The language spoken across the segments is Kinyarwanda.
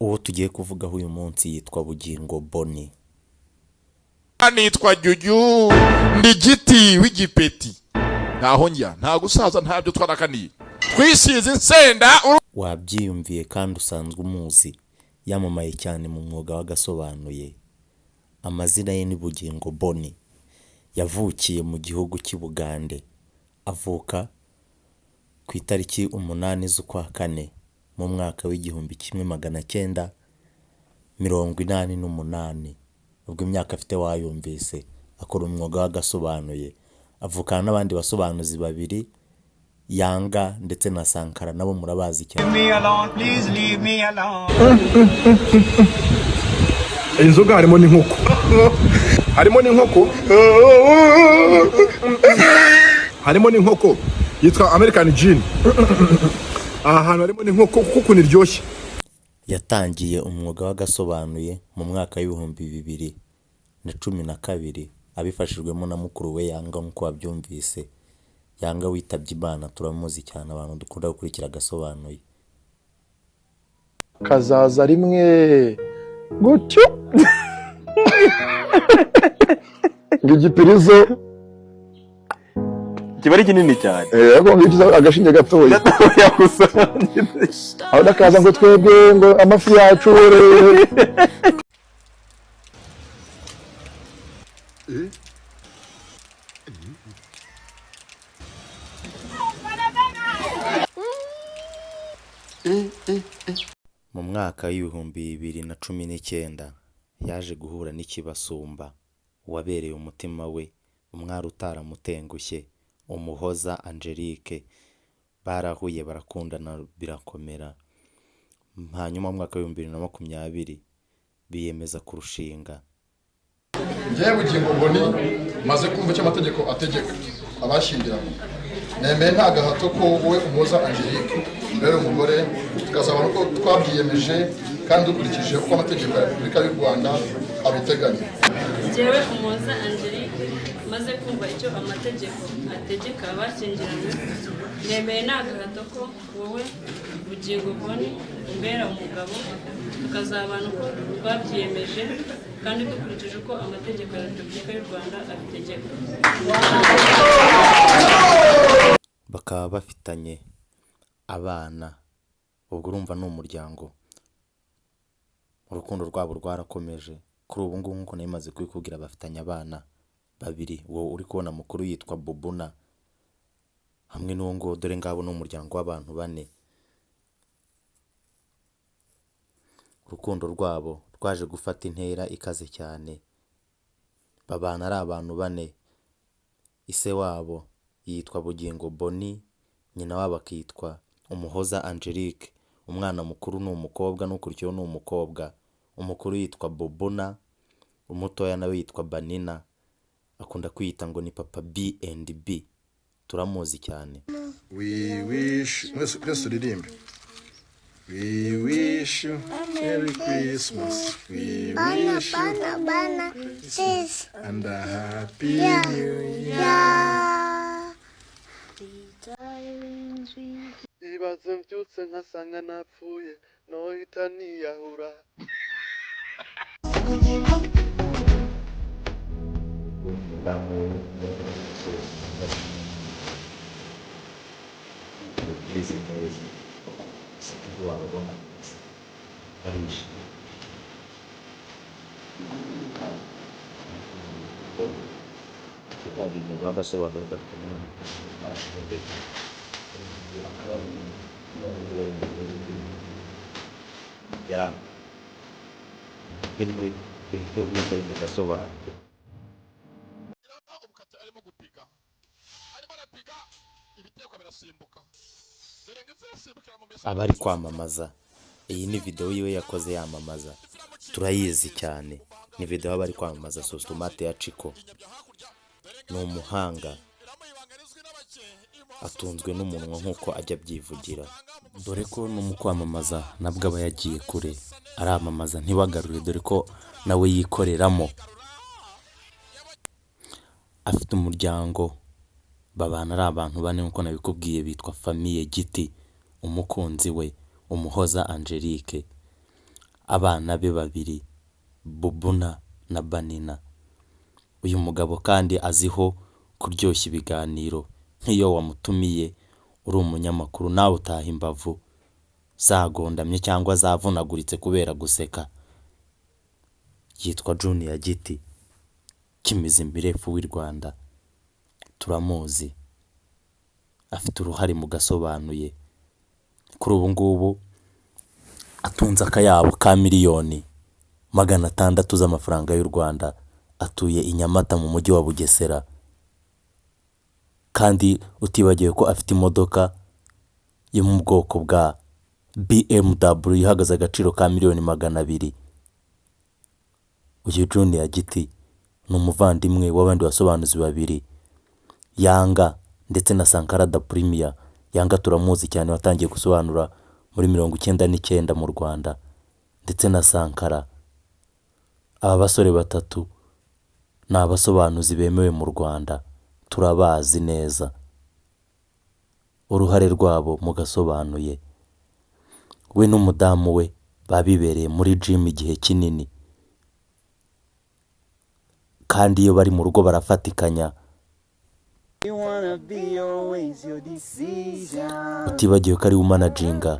Uwo tugiye kuvugaho uyu munsi yitwa Bugingo Bonny. Anitwa Juju ndi giti w'igipeti. Ntaho njya, nta gusaza ntabyo twarakaniye. Twisize insenda. Wabyiyumviye kandi usanzwe umuzi. Yamamaye cyane mu mwuga w'agasobanuye. Amazina ye ni Bugingo Bonny. Yavukiye mu gihugu cy'i Bugande. Avuka ku itariki 8 z'ukwa kane mu mwaka w'1988. Ubwo imyaka afite wayumvise. Akora umwuga w'agasobanuye. Avukana n'abandi basobanuzi babiri, Yanga ndetse na Sankara, nabo murabazi cyane. Leave me alone, please leave me alone. Inzoga harimo n'inkoko. Harimo n'inkoko. Harimo n'inkoko yitwa American Gin. Aha hantu harimo n'inkoko kuko niryoshye. Yatangiye umwuga w'agasobanuye mu mwaka w'2012 abifashijwemo na mukuru we Yanga nk'uko wabyumvise. Yanga witabye Imana, turamuzi cyane, abantu dukunda gukurikira agasobanuye. Kazaza rimwe gutyo. Ngigipirizo kiba ari kinini cyane. Yego ngitiza agashinge gatoya. Gatoya gusa. Aho nakaza ngo twebwe ngo amafi yacu. Mu mwaka w'2019 yaje guhura n'ikibasumba, wabereye umutima we, umwari utaramutengushye, Umuhoza Angelique. Barahuye barakundana birakomera. Hanyuma mu mwaka w'2020 biyemeza kurushinga. Njyewe Bugingo Bonny maze kumva icyo amategeko ategeka abashingirana. Nemeye nta gahato ko wowe Umuhoza Angelique mbere umugore, tukazabona ko twabyiyemeje kandi dukurikije uko amategeko ya Repubulika y'u Rwanda abiteganya. Njyewe Umuhoza Angelique maze kumva icyo amategeko ategeka abashyingiranywe, nemeye nta gahato ko wowe Bugingo Bonny umbera umugabo, tukazabana uko twabyiyemeje kandi dukurikije uko amategeko ya Repubulika y'u Rwanda abitegeka. Bakaba bafitanye abana. Ubwo urumva ni umuryango. Urukundo rwabo rwarakomeje. Kuri ubu ngubu nkuko namaze kubikubwira, bafitanye abana babiri. Wowe uri kubona mukuru yitwa Bubuna, hamwe n'uwo ngo dore ngabo n'umuryango w'abantu 4. Urukundo rwabo rwaje gufata intera ikaze cyane. Babana ari abantu 4. Ise wabo yitwa Bugingo Bonny, nyina wabo akitwa Umuhoza Angelique. Umwana mukuru ni umukobwa n'ukurikiyeho ni umukobwa. Umukuru yitwa Bubuna, umutoya nawe yitwa Banina. Akunda kwiyita ngo ni Papa B&B. Turamuzi cyane. We wish, mwese uririmbe. We wish you Merry Christmas. We wish you and a Happy New Year. Ibaze mbyutse nkasanga napfuye, nohita niyahura. Ya. Ini abari kwamamaza. Iyi ni video yiwe yakoze yamamaza. Turayizi cyane. Ni video abari kwamamaza Sostomate ya Chiko. Ni umuhanga. Atunzwe n'umunwa nkuko ajya byivugira. Dore ko no mu kwamamaza nabwo aba yagiye kure. Aramamaza ntibagarure, dore ko nawe yikoreramo. Afite umuryango, babana ari abantu 4 nkuko nabikubwiye, bitwa Famille Giti. Umukunzi we Umuhoza Angelique. abana be babiri Bubuna na Banina. Uyu mugabo kandi aziho kuryoshya ibiganiro nk'iyo wamutumiye uri umunyamakuru nawe utaha imbavu zagondamye cyangwa zavunaguritse kubera guseka. Yitwa Junior Giti, kimizi mirefu w'i Rwanda, turamuzi, afite uruhare mu Gasobanuye. Kuri ubu ngubu atunze akayabo ka miliyoni 600 z'amafaranga y'u Rwanda, atuye i Nyamata mu mujyi wa Bugesera, kandi utibagiwe ko afite imodoka yo mu bwoko bwa BMW ihagaze agaciro ka miliyoni 200. Uyu Junior Giti ni umuvandimwe w'abandi basobanuzi babiri, Yanga ndetse na Sankara da Premier. Yanga turamuzi cyane, watangiye gusobanura muri 99 mu Rwanda, ndetse na Sankara. Aba basore batatu ni abasobanuzi bemewe mu Rwanda, turabazi neza uruhare rwabo mu Gasobanuye. We n'umudamu we babibereye muri gym igihe kinini, kandi iyo bari mu rugo barafatikanya. Utibagiwe ko ari umanaginga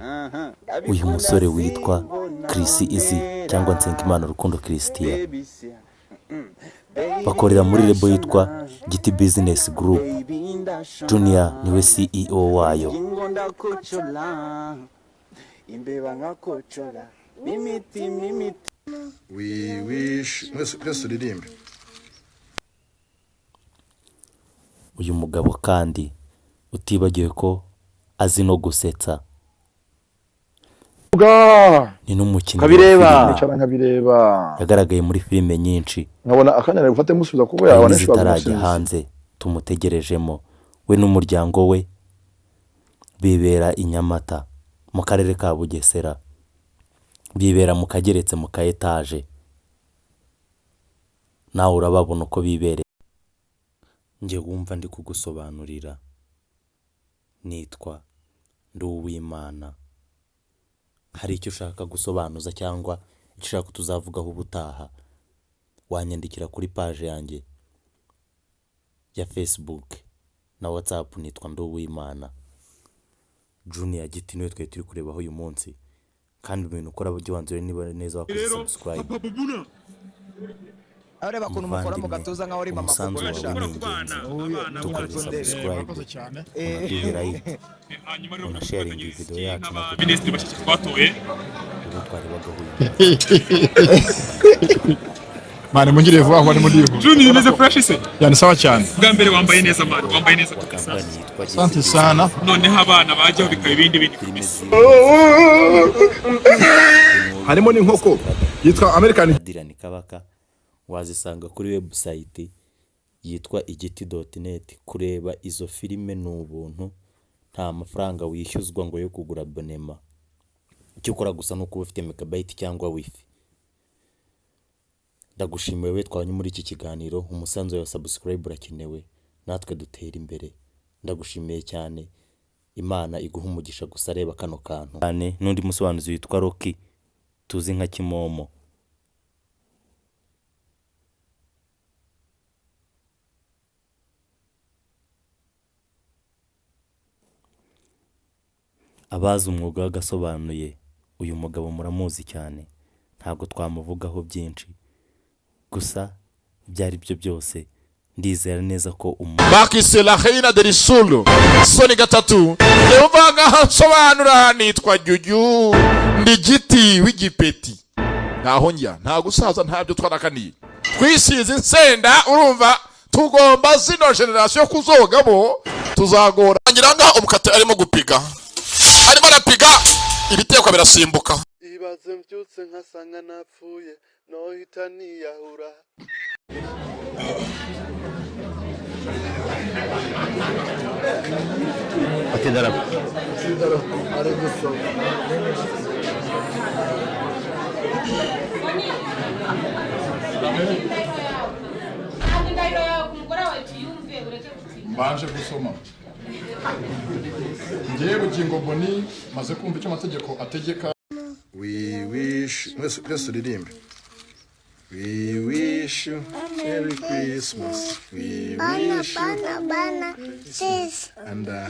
uyu musore witwa Chris Easy cyangwa Nsengimana Rukundo Christian. Bakorera muri lebo yitwa Giti Business Group. Junior niwe CEO wayo. We wish mwese uririmbe. Uyu mugabo kandi utibagiwe ko azi no gusetsa, ni n'umukinnyi nkabireba, yagaragaye muri filime nyinshi, nkabona akanya gufate musubiza kuko yabona zitarajya hanze, tumutegerejemo. We n'umuryango we bibera i Nyamata mu karere ka Bugesera, bibera mu kageretse mu ka etaje. Nawe urababona uko bibere. Nje wumva ndi kugusobanurira, nitwa Nduwimana. Hari icyo ushaka gusobanuza cyangwa icyo ushaka tuzavugaho ubutaha, wanyandikira kuri page yanjye ya Facebook na WhatsApp. Nitwa Nduwimana. Junior Giti niwe twe turi kurebaho uyu munsi, kandi ibintu ukora bujye wanzure niba neza wakoze subscribe. Areba kuntu mukora mu gatuza nka uri mama kugurisha tukora subscribe cyane like na sharing video yacu na minisitiri bashiki twatoye twari bagahuye. Mane mungire vuba aho ari muri ivu. Junior neze fresh se yani sawa cyane. Bwa mbere wambaye neza mane, wambaye neza kabisa. Asante sana. Noneho abana bajyaho bikaba ibindi harimo n'inkoko yitwa American Dirani Kabaka. Wazisanga kuri website yitwa igiti.net. kureba izo filime n'ubuntu, nta mafaranga wishyuzwa ngo yo kugura abonema. Icyo ukora gusa no kuba ufite megabyte cyangwa wifi. Ndagushimiye we twanye muri iki kiganiro. Umusanzu wa subscribe urakenewe, natwe dutera imbere. Ndagushimiye cyane, Imana iguha umugisha. Gusa reba kano kantu cyane n'undi musobanuzi witwa Rocky tuzi nka Kimomo. Abazi umwuga w'Agasobanuye, uyu mugabo muramuzi cyane, ntabwo twamuvugaho byinshi. Gusa byari byo byose, ndizera neza ko Bakise la reina de risolo Soni gatatu yumvaga hansobanura. Nitwa Juju ndi Giti w'igipeti, naho njya nta gusaza ntabyo twarakaniye. Twisize insenda, urumva tugomba zino generation kuzogabo tuzagora. Ngiranga umukate arimo gupiga, arimo arapiga ibiteko birasimbuka. Ibaze mbyutse nkasanga napfuye nohita niyahura. atendara ari gusoma. Mbanje gusoma. Ngiye Bugingo Boni maze kumva icyo amategeko ategeka. We wish mwese uririmbe. We wish you Merry Christmas. We wish you Bana, sis. and